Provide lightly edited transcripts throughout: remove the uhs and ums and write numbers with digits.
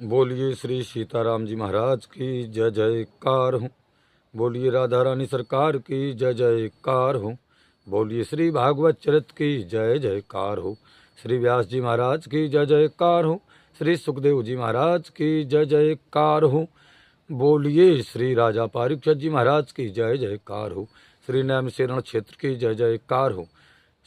बोलिए श्री सीताराम जी महाराज की जय जयकार हो। बोलिए राधा रानी सरकार की जय जयकार हो। बोलिए श्री भागवत चरित की जय जयकार हो। श्री व्यास जी महाराज की जय जयकार हो। श्री सुखदेव जी महाराज की जय जयकार हो। बोलिए श्री राजा परीक्षित जी महाराज की जय जयकार हो। श्री नैमिषारण्य क्षेत्र की जय जयकार हो।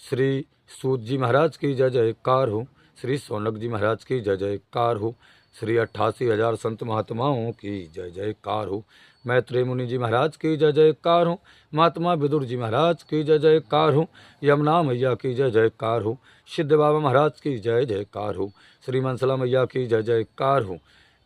श्री सूत जी महाराज की जय जयकार हो। श्री सौनक जी महाराज की जय जयकार हो। श्री 88,000 संत महात्माओं की जय जयकार हो। मैत्रेय मुनि जी महाराज की जय जयकार हो। महात्मा विदुर जी महाराज की जय जयकार हो। यमुना मैया की जय जयकार हो। सिद्ध बाबा महाराज की जय जयकार हो। श्री मनसला मैया की जय जयकार हो।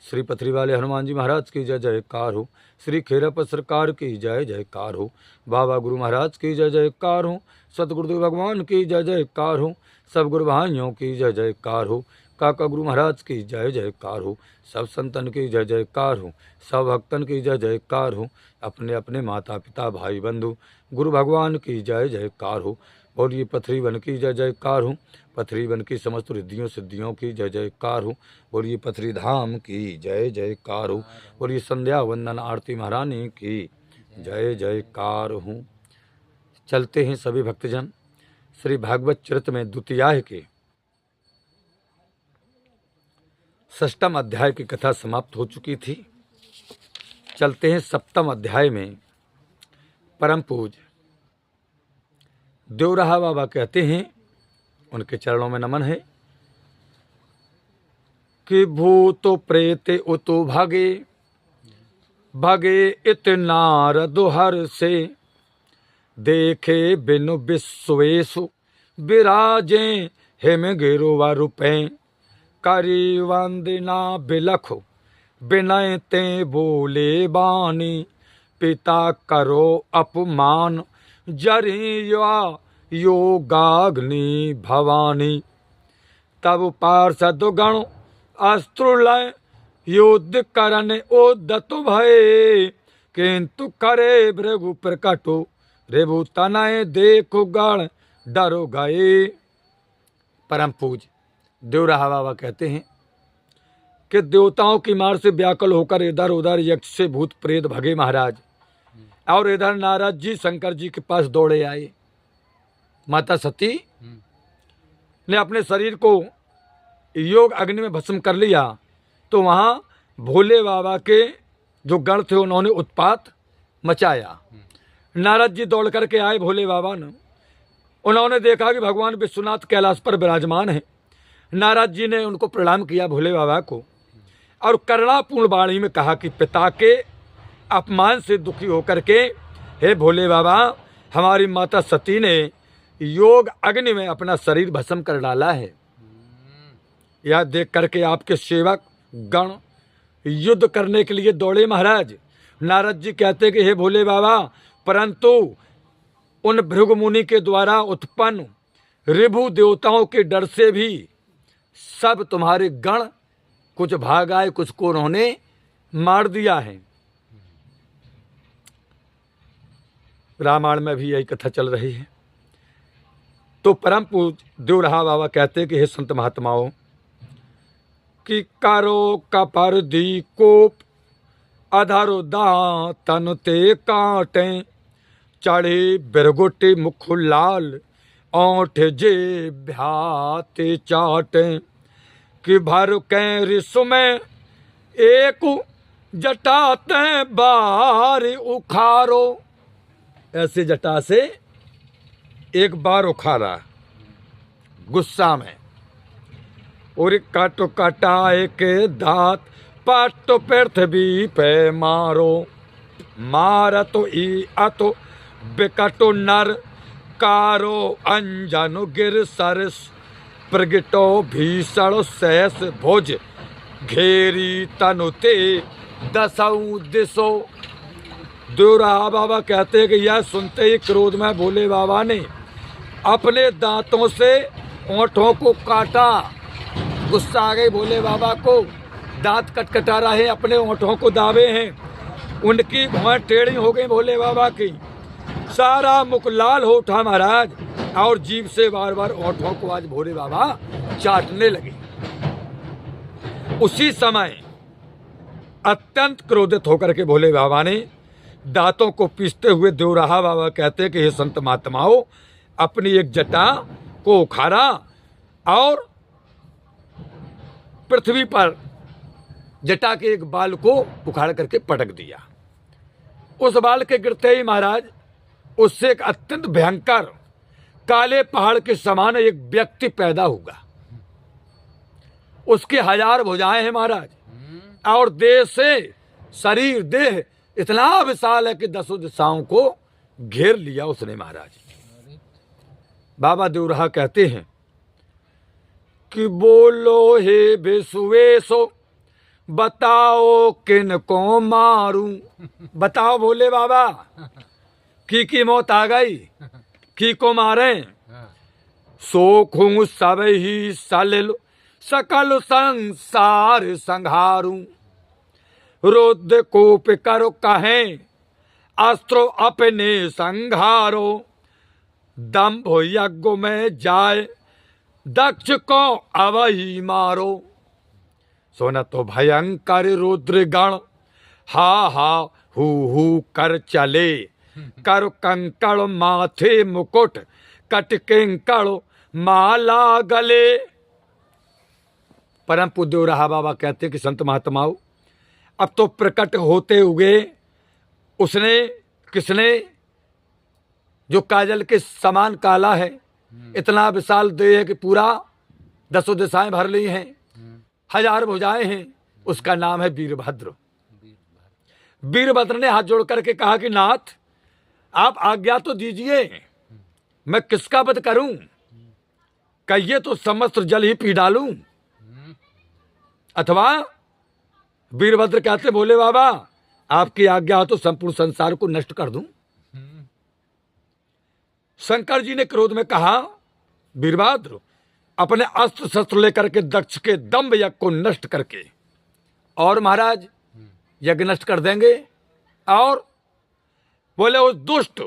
श्री पथरी वाले हनुमान जी महाराज की जय जयकार हो। श्री खेरप सरकार की जय जयकार हो। बाबा गुरु महाराज की जय जयकार हो। सतगुरुदेव भगवान की जय जयकार हो। सब गुरु भाइयों की जय जयकार हो। काका गुरु महाराज की जय जयकार हो। सब संतन की जय जयकार हो। सब भक्तन की जय जयकार हो। अपने अपने माता पिता भाई बंधु गुरु भगवान की जय जयकार हो। बोलिए पथरी वन की जय जयकार हो। पथरी वन की समस्त रिद्धियों सिद्धियों की जय जयकार हो। बोलिए पथरी धाम की जय जयकार हो। बोलिए संध्या वंदन आरती महारानी की जय जयकार हो। चलते हैं सभी भक्तजन श्री भागवत चरित में द्वितीयाय के 6वें अध्याय की कथा समाप्त हो चुकी थी। चलते हैं 7वें अध्याय में। परम पूज देवराहा बाबा कहते हैं, उनके चरणों में नमन है कि भूत प्रेत उतो भागे भागे इत नारद हर से देखे बिनु विश्वेशु विराजे हेम गिरुवा रूपे करी वंदना बिलखो विनय ते बोले बानी पिता करो अपमान जरिया योगाग्नि भवानी। तब पार्षद गण अस्त्र लय युद्ध करन उद्यत भय किंतु करे भृगु प्रकटो रेभु तनय देखो गण डरो गए। परम पूज देवराहा बाबा कहते हैं कि देवताओं की मार से व्याकुल होकर इधर उधर यक्ष से भूत प्रेत भगे महाराज, और इधर नारद जी शंकर जी के पास दौड़े आए। माता सती ने अपने शरीर को योग अग्नि में भस्म कर लिया, तो वहां भोले बाबा के जो गण थे उन्होंने उत्पात मचाया। नारद जी दौड़ करके आए भोले बाबा ने, उन्होंने देखा कि भगवान विश्वनाथ कैलाश पर विराजमान है। नारद जी ने उनको प्रणाम किया भोले बाबा को, और करुणापूर्ण वाणी में कहा कि पिता के अपमान से दुखी होकर के हे भोले बाबा, हमारी माता सती ने योग अग्नि में अपना शरीर भस्म कर डाला है। यह देख करके आपके सेवक गण युद्ध करने के लिए दौड़े महाराज। नारद जी कहते कि हे भोले बाबा, परंतु उन भृगु मुनि के द्वारा उत्पन्न ऋभु देवताओं के डर से भी सब तुम्हारे गण कुछ भाग आए, कुछ को उन्होंने मार दिया है। रामायण में भी यही कथा चल रही है। तो परम पूज देवराहा बाबा कहते कि हे संत महात्माओं कि कारो कपर दी कोप अधरो दातन ते काटे चढ़े बिरगुटे मुख लाल ओठ जे भ्याते चाटे कि भर कै रिसु में एक जटाते बार उखारो। ऐसे जटा से एक बार उखाड़ा गुस्सा में, और काटो कटाए के दांत पाटो पृथ्वी पे मारो। मार तो ई अतो बिकटो नर कारो अंजनु गिर सरस प्रगटो भीषण सहस भुज घेरी तनुते दसऊ दिशो। देवराहा बाबा कहते कि यह सुनते ही क्रोध में भोले बाबा ने अपने दांतों से ओंठों को काटा। गुस्सा आ गई भोले बाबा को, दांत कटकटा रहे, अपने ओंठों को दाबे हैं, उनकी भौं टेढ़ी हो गई भोले बाबा की, सारा मुख लाल हो उठा महाराज, और जीभ से बार बार ओंठों को आज भोले बाबा चाटने लगे। उसी समय अत्यंत क्रोधित होकर के भोले बाबा ने दांतों को पीसते हुए देवराहा बाबा कहते कि हे संत महात्माओं, अपनी एक जटा को उखाड़ा और पृथ्वी पर जटा के एक बाल को उखाड़ करके पटक दिया। उस बाल के गिरते ही महाराज उससे एक अत्यंत भयंकर काले पहाड़ के समान एक व्यक्ति पैदा होगा। उसके 1000 भुजाएं हैं महाराज, और देह से शरीर देह इतना विशाल है कि 10 दिशाओं को घेर लिया उसने महाराज। बाबा देवराहा कहते हैं कि बोलो हे बेसुवेशो, बताओ किन को मारूं। बताओ भोले बाबा, की मौत आ गई, की को मारे। सोखूं सब ही सलिल, सकल संसार संहारूं। रुद्र कोप करो कहें, अस्त्रो अपने संहारो। दम्भ यज्ञ में जाए, दक्ष को अवही मारो। सोना तो भयंकर रुद्र गण, हा हा हु कर चले। कर कंकड़ माथे मुकुट, कट कंकड़ माला गले। परम पूज्य देवराहा बाबा कहते कि संत महात्माओं, अब तो प्रकट होते हुए उसने किसने जो काजल के समान काला है, इतना विशाल देह है कि पूरा 10 दिशाएं भर ली हैं, 1000 भुजाएं हैं, उसका नाम है वीरभद्र। वीरभद्र ने हाथ जोड़ करके कहा कि नाथ, आप आज्ञा तो दीजिए, मैं किसका वध करूं? कहिए तो समस्त जल ही पी डालूं। अथवा वीरभद्र कहते भोले बाबा, आपकी आज्ञा हो तो संपूर्ण संसार को नष्ट कर दूं। शंकर जी ने क्रोध में कहा, वीरभद्र अपने अस्त्र शस्त्र लेकर के दक्ष के दंभ यज्ञ को नष्ट करके और महाराज यज्ञ नष्ट कर देंगे, और बोले उस दुष्ट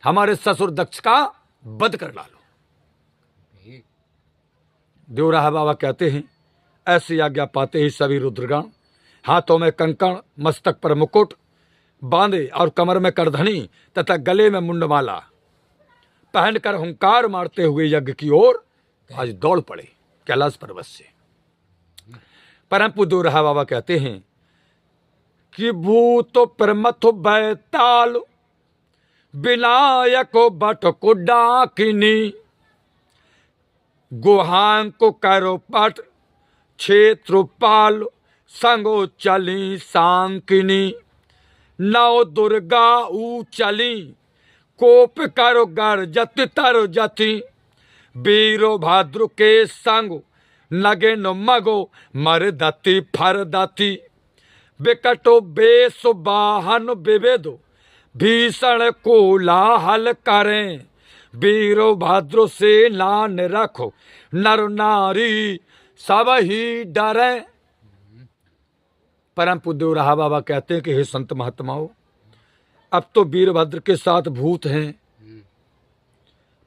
हमारे ससुर दक्ष का वध कर डालो। देवराहा बाबा कहते हैं ऐसी आज्ञा पाते ही सभी रुद्रगण हाथों में कंकण, मस्तक पर मुकुट बांधे और कमर में करधनी तथा गले में मुंडमाला पहनकर हुंकार मारते हुए यज्ञ की ओर आज दौड़ पड़े कैलाश पर्वत से। परम पूज्य देवराहा बाबा कहते हैं कि भूत प्रमथ बैताल, विनायक बट को डाकिनी। गुहांक करो पट, क्षेत्रपाल संगो चली सांकिनी। नौ दुर्गा ऊ चली, कोप करो गर्जत तर जति। वीरो भाद्र के संग नगे न मगो मर दति फर दति। विकटो बेस वाहन विवेदो, भीषण कोलाहल करें। वीरो भाद्र से नान रखो, नर नारी सब ही डरे। परम पूज्य देवराहा बाबा कहते हैं कि हे संत महात्माओं, अब तो वीरभद्र के साथ भूत हैं,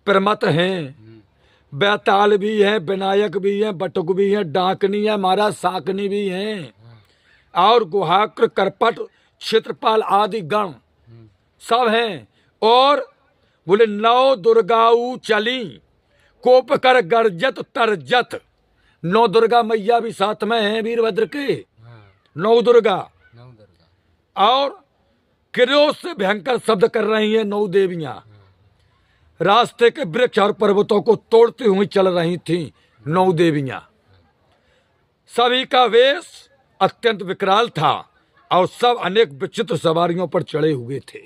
प्रमथ हैं, बैताल भी हैं, विनायक भी हैं, बटुक भी हैं, डाकनी है, महाराज साकनी भी हैं, और गुहाक्र, करपट, क्षेत्रपाल आदि गण सब हैं। और बोले 9 दुर्गाऊ चली, कोप कर गर्जत तरजत। 9 दुर्गा मैया भी साथ में हैं वीरभद्र के, 9 दुर्गा। और क्रोध से भयंकर शब्द कर रही हैं 9 देवियां। रास्ते के वृक्ष और पर्वतों को तोड़ती हुई चल रही थीं 9 देवियां। सभी का वेश अत्यंत विकराल था और सब अनेक विचित्र सवारियों पर चढ़े हुए थे।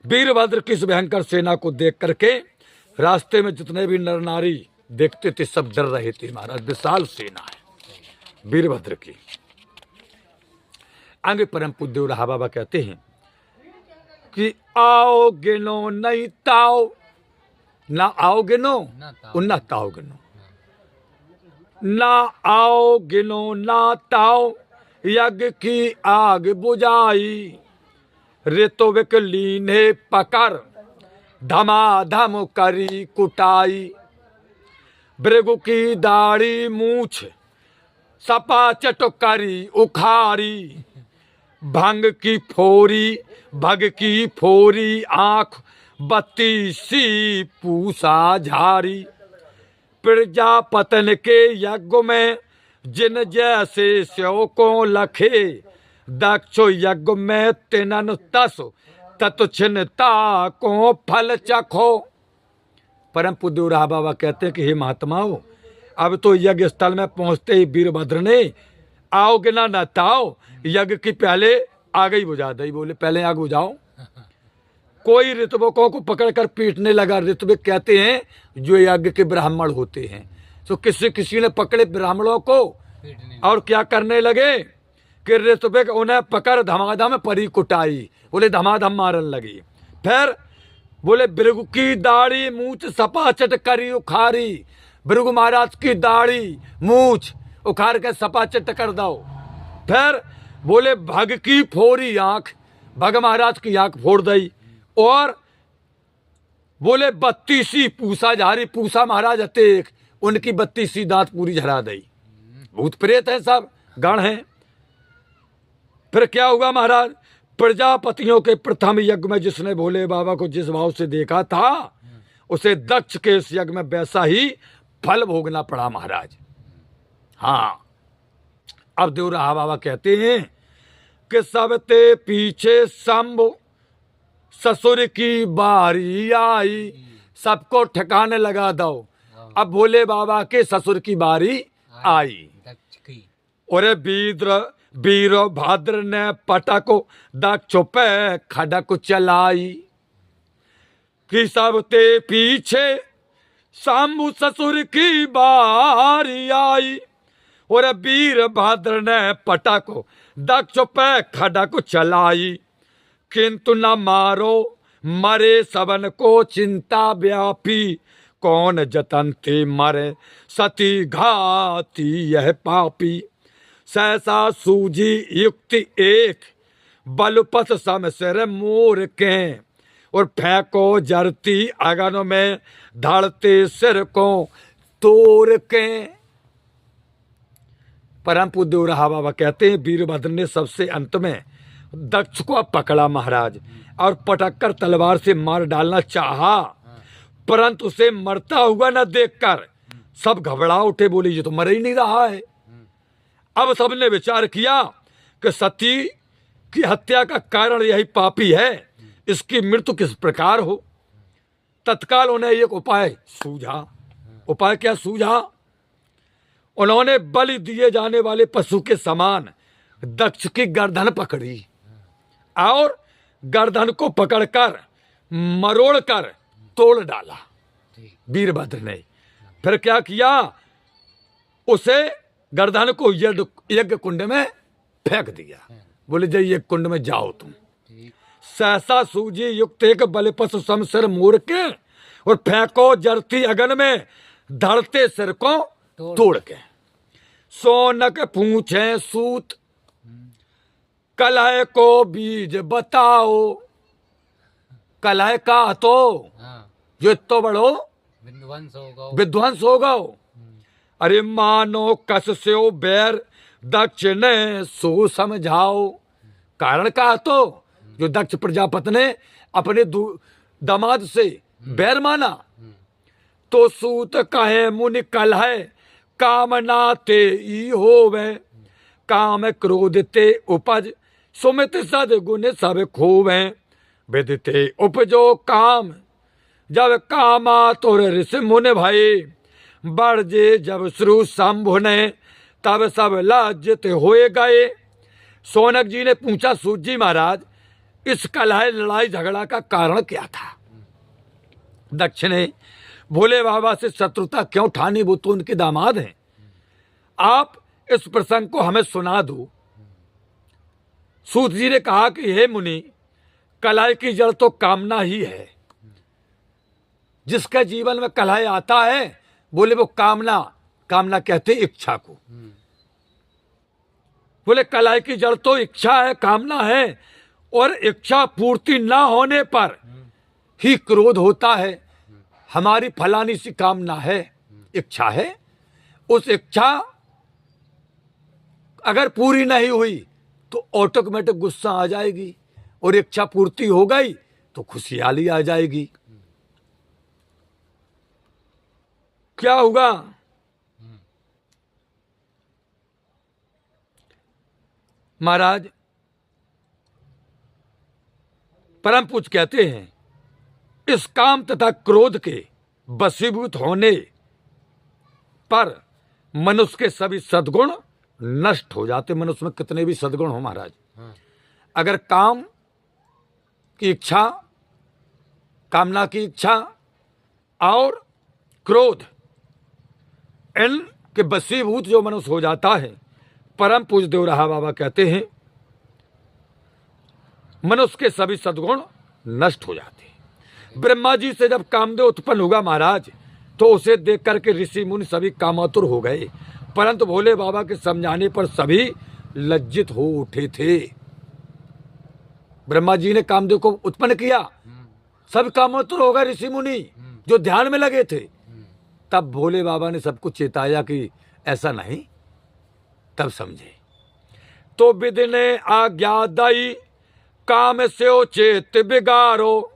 वीरभद्र की इस भयंकर सेना को देख करके रास्ते में जितने भी नर नारी देखते थे सब डर रहे थे। महाराज विशाल सेना है वीरभद्र की। आगे परम पूज्य देवराहा बाबा कहते हैं कि आओगे नो नहीं ताओ, ना आओगे नो ना ताओगे नो, ना आओगे नो ना ताओ। यज्ञ की आग बुझाई, ऋतुविक लीने पकड़, धमाधम करी कुटाई। भृगु की दाढ़ी मूछ, सपा चटकारी उखारी, भग की फोरी आंख, बत्ती सी पूसा झारी। प्रजापतन के यज्ञ में जिन जैसे स्यो को लखे, दक्ष यज्ञ में तिनन तस तत् छिन्नता को फल चखो। परम पूज्य राहा बाबा कहते हैं कि हे महात्माओं, अब तो यज्ञ स्थल में पहुंचते ही वीरभद्र ने आओगे ना नताओ, यज्ञ की पहले आग ही बुझा दी। बोले पहले आग बुझाओ। कोई ऋतविकों को पकड़कर पीटने लगा। ऋतविक कहते हैं जो यज्ञ के ब्राह्मण होते हैं। तो किसी ने पकड़े ब्राह्मणों को और क्या करने लगे कि ऋतविक उन्हें पकड़ धमाधम परी कुटाई। बोले धमाधम मारन लगी। फिर बोले भृगु की दाढ़ी मूछ सपा चटकरी उखारी, भृगु महाराज की दाढ़ी मूछ उखाड़ के सपा चट कर दो। फिर बोले भग की फोरी आंख, भग महाराज की आंख फोड़ दी। और बोले बत्ती सी पूसा झारी, पूसा महाराज हते उनकी बत्ती सी दांत पूरी झरा दी। भूत प्रेत है, सब गण हैं। फिर क्या हुआ महाराज, प्रजापतियों के प्रथम यज्ञ में जिसने भोले बाबा को जिस भाव से देखा था, उसे दक्ष के इस यज्ञ में वैसा ही फल भोगना पड़ा महाराज। हाँ, अब देव राहा बाबा कहते हैं कि सबते पीछे शंभु ससुर की बारी आई, सबको ठिकाने लगा दो। अब भोले बाबा के ससुर की बारी आई। और वीर भाद्र ने पटको दक्ष पे खड़क चलाई, कि सबते पीछे शंभु ससुर की बारी आई। और वीर भाद्र ने पटको दक्ष पे खड़क चलाई, किंतु न मारो मरे सबन को चिंता व्यापी, कौन जतन ते मरे सती घाती यह पापी। सहसा सूझी युक्ति एक, बलपत सम सिर मोर के, और फेंको जरती अगन में धड़ते सिर को तोड़ के। परम पूज्य राहा बाबा कहते हैं वीरभद्र ने सबसे अंत में दक्ष को पकड़ा महाराज, और पटक कर तलवार से मार डालना चाहा, परंतु उसे मरता हुआ न देखकर सब घबरा उठे। बोले ये तो मर ही नहीं रहा है। अब सबने विचार किया कि सती की हत्या का कारण यही पापी है, इसकी मृत्यु किस प्रकार हो। तत्काल उन्हें एक उपाय सूझा। उपाय क्या सूझा, उन्होंने बलि दिए जाने वाले पशु के समान दक्ष की गर्दन पकड़ी और गर्दन को पकड़कर मरोड़कर तोड़ डाला वीरभद्र ने। फिर क्या किया, उसे गर्दन को यज्ञ कुंड में फेंक दिया। बोले जाइए कुंड में जाओ तुम। सहसा सूजी युक्त एक बलिपशु सम सिर मोड़ के, और फेंको जरती अगन में धड़ते सिर को तोड़ के। सोनक पूछे सूत, कलह को बीज बताओ। कलह का तो जो तो बड़ो विध्वंस हो गो। अरे मानो कस से बैर दक्ष ने सो समझाओ। कारण का तो जो दक्ष प्रजापति ने अपने दामाद से बैर माना। तो सूत कहे मुनि कलह कामना ते ई होवे, काम क्रोध ते उपज सुमित सद गुण सब खोवे। विदिते उपजो काम जब कामा तोर ऋषि मुनि भई, बढ़ जे जब श्रु शंभु ने तब सब लज्जित होए गए। सोनक जी ने पूछा, सूत जी महाराज इस कलह लड़ाई झगड़ा का कारण क्या था। दक्ष ने भोले बाबा से शत्रुता क्यों ठानी, वो तो उनके दामाद हैं। आप इस प्रसंग को हमें सुना दो। सूत जी ने कहा कि हे मुनि, कलह की जड़ तो कामना ही है। जिसके जीवन में कलह आता है, बोले वो कामना, कामना कहते इच्छा को। बोले कलह की जड़ तो इच्छा है, कामना है, और इच्छा पूर्ति ना होने पर ही क्रोध होता है। हमारी फलानी सी कामना है, इच्छा है, उस इच्छा अगर पूरी नहीं हुई तो ऑटोमेटिक गुस्सा आ जाएगी, और इच्छा पूर्ति हो गई तो खुशहाली आ जाएगी। क्या होगा? महाराज परम पूज्य कहते हैं, इस काम तथा क्रोध के वशीभूत होने पर मनुष्य के सभी सद्गुण नष्ट हो जाते। मनुष्य में कितने भी सद्गुण हो महाराज, अगर काम की इच्छा, कामना की इच्छा और क्रोध, इनके वशीभूत जो मनुष्य हो जाता है, परम पूज्य देवराहा बाबा कहते हैं मनुष्य के सभी सद्गुण नष्ट हो जाते हैं। ब्रह्मा जी से जब कामदेव उत्पन्न होगा महाराज, तो उसे देख करके ऋषि मुनि सभी कामातुर हो गए, परंतु भोले बाबा के समझाने पर सभी लज्जित हो उठे थे। ब्रह्मा जी ने कामदेव को उत्पन्न किया, सब कामातुर हो गए ऋषि मुनि जो ध्यान में लगे थे। तब भोले बाबा ने सबको चेताया कि ऐसा नहीं, तब समझे। तो विधि ने आज्ञा दई, काम से चेत बिगारो,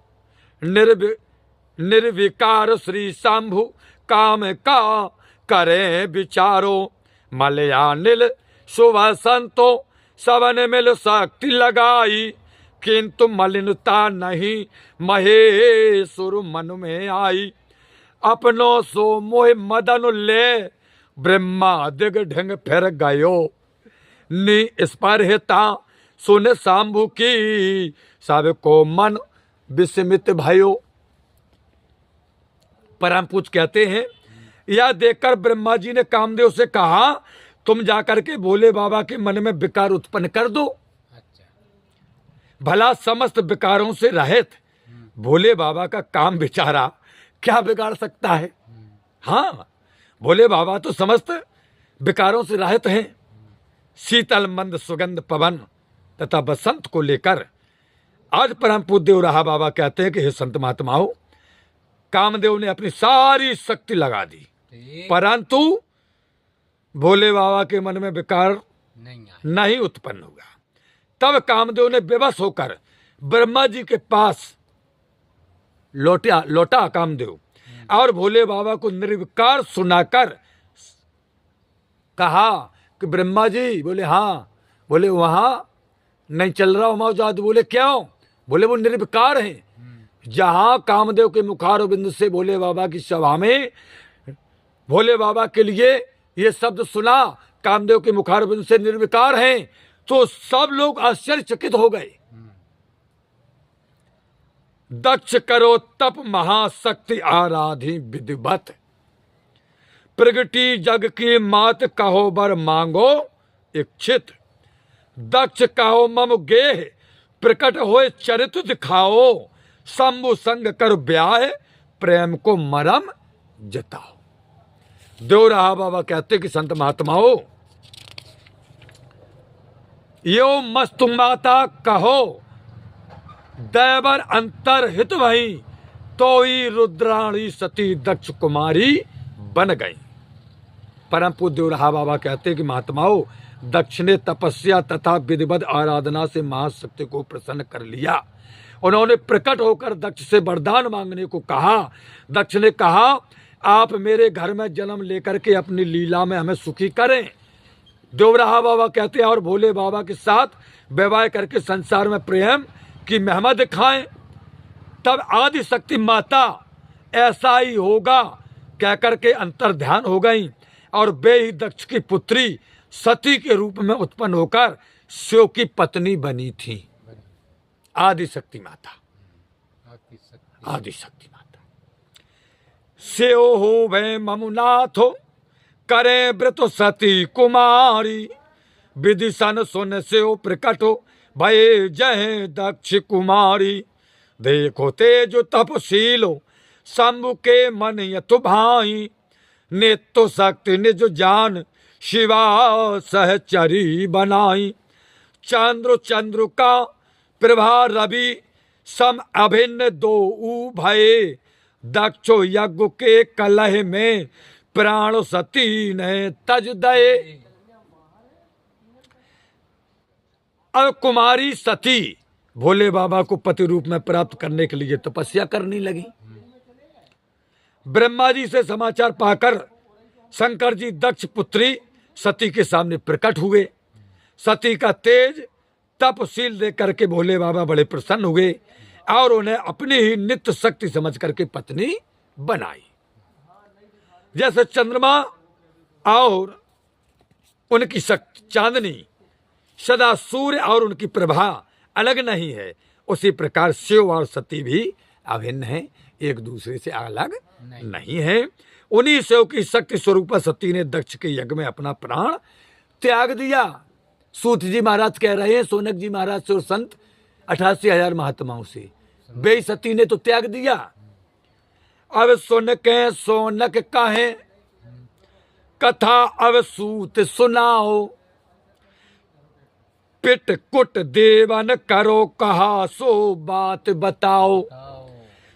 निर्विकार श्री शंभु काम का करे विचारो। मलयानिल सुबह संतो सबने मिल शक्ति लगाई, किंतु मलिनता नहीं महेश्वर मन में आई। अपनों सो मोह मदन ले, ब्रह्मा दिग ढंग फिर गयो। निस्पृहता सुन शंभु की, सबको मन विस्मित भयो। परम पूज्य कहते हैं, यह देखकर ब्रह्मा जी ने कामदेव से कहा, तुम जाकर के भोले बाबा के मन में विकार उत्पन्न कर दो। भला समस्त विकारों से रहित भोले बाबा का काम बेचारा क्या बिगाड़ सकता है? हाँ, भोले बाबा तो समस्त विकारों से रहित हैं। शीतल मंद सुगंध पवन तथा बसंत को लेकर आज परम पूज्य देवराहा बाबा कहते हैं कि हे संत महात्माओं, कामदेव ने अपनी सारी शक्ति लगा दी, परंतु भोले बाबा के मन में विकार नहीं उत्पन्न हुआ। तब कामदेव ने बेबस होकर ब्रह्मा जी के पास लौटा कामदेव, और भोले बाबा को निर्विकार सुनाकर कहा कि ब्रह्मा जी, बोले हाँ, बोले वहां नहीं चल रहा हूं जादू। बोले क्यों? बोले वो निर्विकार हैं। जहां कामदेव के मुखार बिंद से भोले बाबा की सभा में भोले बाबा के लिए ये शब्द सुना, कामदेव के मुखार बिंद से निर्विकार हैं, तो सब लोग आश्चर्यचकित हो गए। दक्ष करो तप महाशक्ति आराधी विधिवत, प्रगति जग की मात कहो बर मांगो इच्छित। दक्ष कहो मम गेह प्रकट होए चरित्र दिखाओ, शंभु संग कर ब्याह प्रेम को मरम जताओ। देवराहा बाबा कहते कि संत महात्माओं, यो मस्तु माता कहो दैवर अंतर हित वही, तो ही रुद्राणी सती दक्ष कुमारी बन गई। परम पूज्य देवराहा बाबा कहते कि महात्माओं, दक्ष ने तपस्या तथा विधिवत आराधना से महाशक्ति को प्रसन्न कर लिया। उन्होंने प्रकट होकर दक्ष से वरदान मांगने को कहा। दक्ष ने कहा, आप मेरे घर में जन्म लेकर के अपनी लीला में हमें सुखी करें। देवराहा बाबा कहते हैं, और भोले बाबा के साथ विवाह करके संसार में प्रेम की महिमा दिखाएं। तब आदि शक्ति माता ऐसा ही होगा कहकर के अंतर ध्यान हो गई, और वे ही दक्ष की पुत्री सती के रूप में उत्पन्न होकर शिव की पत्नी बनी थी। आदि शक्ति माता, आदि शक्ति माता। शिव हो वे ममुनाथो करे व्रत सती कुमारी, विदिशन सुन शिव प्रकटो भय जय दक्ष कुमारी। देखो तेज तपशीलो शंभु के मन यतु भाई, नेतो शक्ति निज जान शिवा सहचरी बनाई। चंद्र का प्रभा रवि सम अभिन्न दो भये, दक्षो यज्ञ के कलह में प्राण सती ने तज दये। अब कुमारी सती भोले बाबा को पति रूप में प्राप्त करने के लिए तपस्या करने लगी। ब्रह्मा जी से समाचार पाकर शंकर जी दक्ष पुत्री सती के सामने प्रकट हुए। सती का तेज तपशील देख करके भोले बाबा बड़े प्रसन्न हुए और उन्हें अपनी ही नित्य शक्ति समझ करके पत्नी बनाई। जैसे चंद्रमा और उनकी शक्ति चांदनी सदा सूर्य और उनकी प्रभा अलग नहीं है, उसी प्रकार शिव और सती भी अभिन्न है, एक दूसरे से अलग नहीं है। उन्हीं शिव की शक्ति स्वरूपा सती ने दक्ष के यज्ञ में अपना प्राण त्याग दिया। सूत जी महाराज कह रहे हैं सोनक जी महाराज से और संत 88,000 महात्माओं से बे सती ने तो त्याग दिया। अब सोनक कहे कथा अब सूत सुनाओ, पिट कुट देवन करो कहा सो बात बताओ।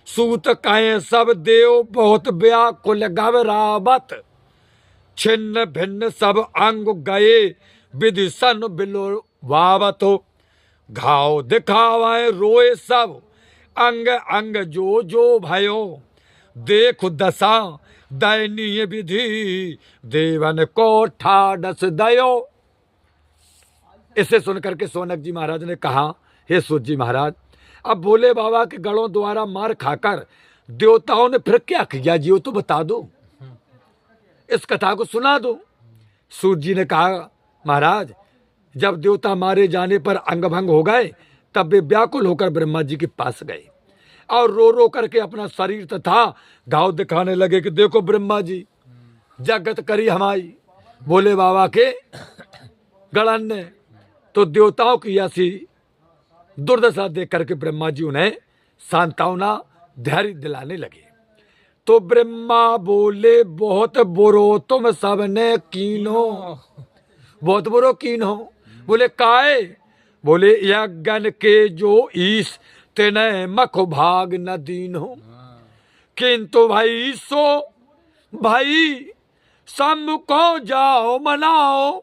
सूत कहे सब देव बहुत व्याकुल घबरावत, छिन्न भिन्न सब अंग गए विधि सन बिलो वावत। घाव दिखावे रोए सब अंग अंग जो जो भयो, देख दशा दयनीय विधि देवन को ठाडस दयो। इसे सुनकर के सोनक जी महाराज ने कहा, हे सूत जी महाराज, अब भोले बाबा के गढ़ों द्वारा मार खाकर देवताओं ने फिर क्या किया जी, वो तो बता दो, इस कथा को सुना दो। सूत जी ने कहा, महाराज जब देवता मारे जाने पर अंग भंग हो गए तब वे व्याकुल होकर ब्रह्मा जी के पास गए और रो रो करके अपना शरीर तथा घाव दिखाने लगे कि देखो ब्रह्मा जी जगत करी हमारी भोले बाबा के गढ़न ने। तो देवताओं की ऐसी दुर्दशा देख करके ब्रह्मा जी उन्हें सांत्वना धैर्य दिलाने लगे। तो ब्रह्मा बोले बहुत बुरो तुम सबने कीनो, बहुत बुरो कीनो। बोले काहे? बोले यज्ञ के जो ईश तेने मख भाग न दीन हो, किंतु भाई सो भाई सम को जाओ मनाओ,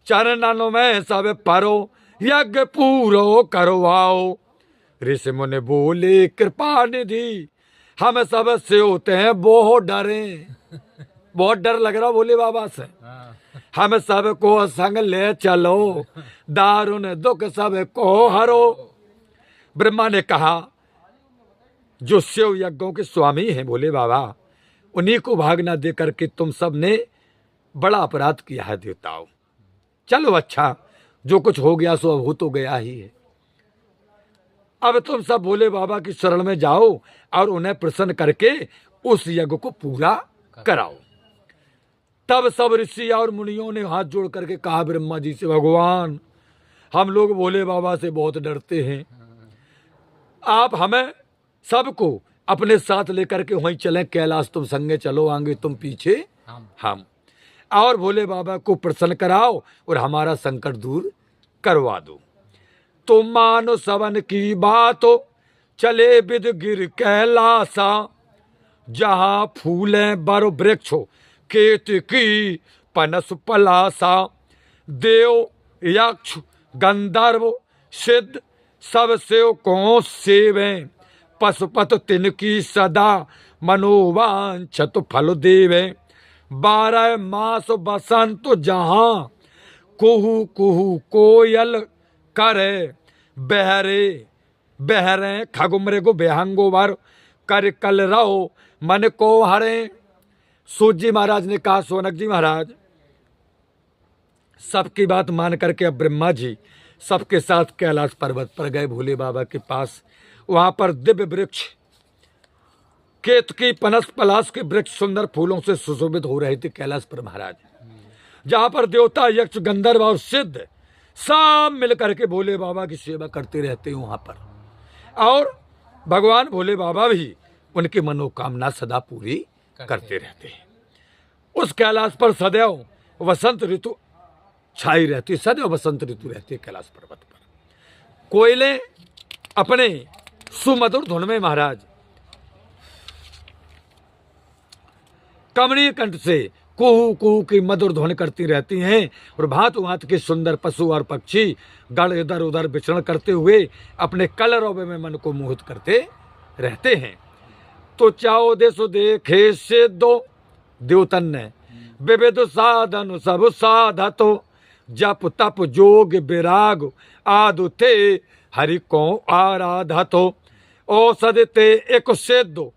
चरणों में सब परो यज्ञ पूरो करवाओ। ऋषि मुनि बोले कृपा निधि हम सब से होते हैं बहुत डरे, बहुत डर लग रहा भोले बाबा से, हम सबको संग ले चलो, दारुण दुख सबको हरो। ब्रह्मा ने कहा, जो शिव यज्ञों के स्वामी हैं भोले बाबा, उन्हीं को भाग न दे करके तुम सब ने बड़ा अपराध किया है देवताओं। चलो अच्छा, जो कुछ हो गया सो अब हो तो गया ही है। अब तुम सब भोले बाबा की शरण में जाओ और उन्हें प्रसन्न करके उस यज्ञ को पूरा कराओ। तब सब ऋषि और मुनियों ने हाथ जोड़ करके कहा ब्रह्मा जी से, भगवान हम लोग भोले बाबा से बहुत डरते हैं, आप हमें सबको अपने साथ लेकर के वहीं चलें, कैलाश तुम संगे चलो, आगे तुम पीछे हम, और भोले बाबा को प्रसन्न कराओ और हमारा संकट दूर करवा दो। तो मानो सवन की बात हो, चले विद गिर कैलासा, जहां फूले बरो वृक्ष हो केत की पनस पलासा। देव यक्ष गंधर्व सिद्ध सब सेव को सेवे, पशुपत तिनकी सदा मनोवांछत फल देवे। 12 मास बसंत जहां कुहू कुहू कोयल करे, बहरे बहरे खग मृग बेहंगो वर कर कल रहो मन को हरे। सूत जी महाराज ने कहा, सोनक जी महाराज सबकी बात मान करके अब ब्रह्मा जी सबके साथ कैलाश पर्वत पर गए भोले बाबा के पास। वहां पर दिव्य वृक्ष केतकी पनस पलाश के वृक्ष सुंदर फूलों से सुशोभित हो रहे थे कैलाश पर महाराज, जहां पर देवता यक्ष गंधर्व और सिद्ध सब मिल करके भोले बाबा की सेवा करते रहते हैं वहां पर, और भगवान भोले बाबा भी उनकी मनोकामना सदा पूरी करते रहते हैं। उस कैलाश पर सदैव वसंत ऋतु छाई रहती, सदैव वसंत ऋतु रहती है कैलाश पर्वत पर। कोयले अपने सुमधुर धुन में महाराज कमनीय कंठ से कुहू कुहू की मधुर ध्वनि करती रहती हैं और भांत भांत के सुंदर पशु और पक्षी गढ़ इधर उधर विचरण करते हुए अपने कलरव में मन को मोहित करते रहते हैं। तो चाओ देसो देखे से दो द्योतन ने विविध साधन सब साधा तो जप तप जोग विराग आदु थे हरि को आराधा तो औषध ते एक से दो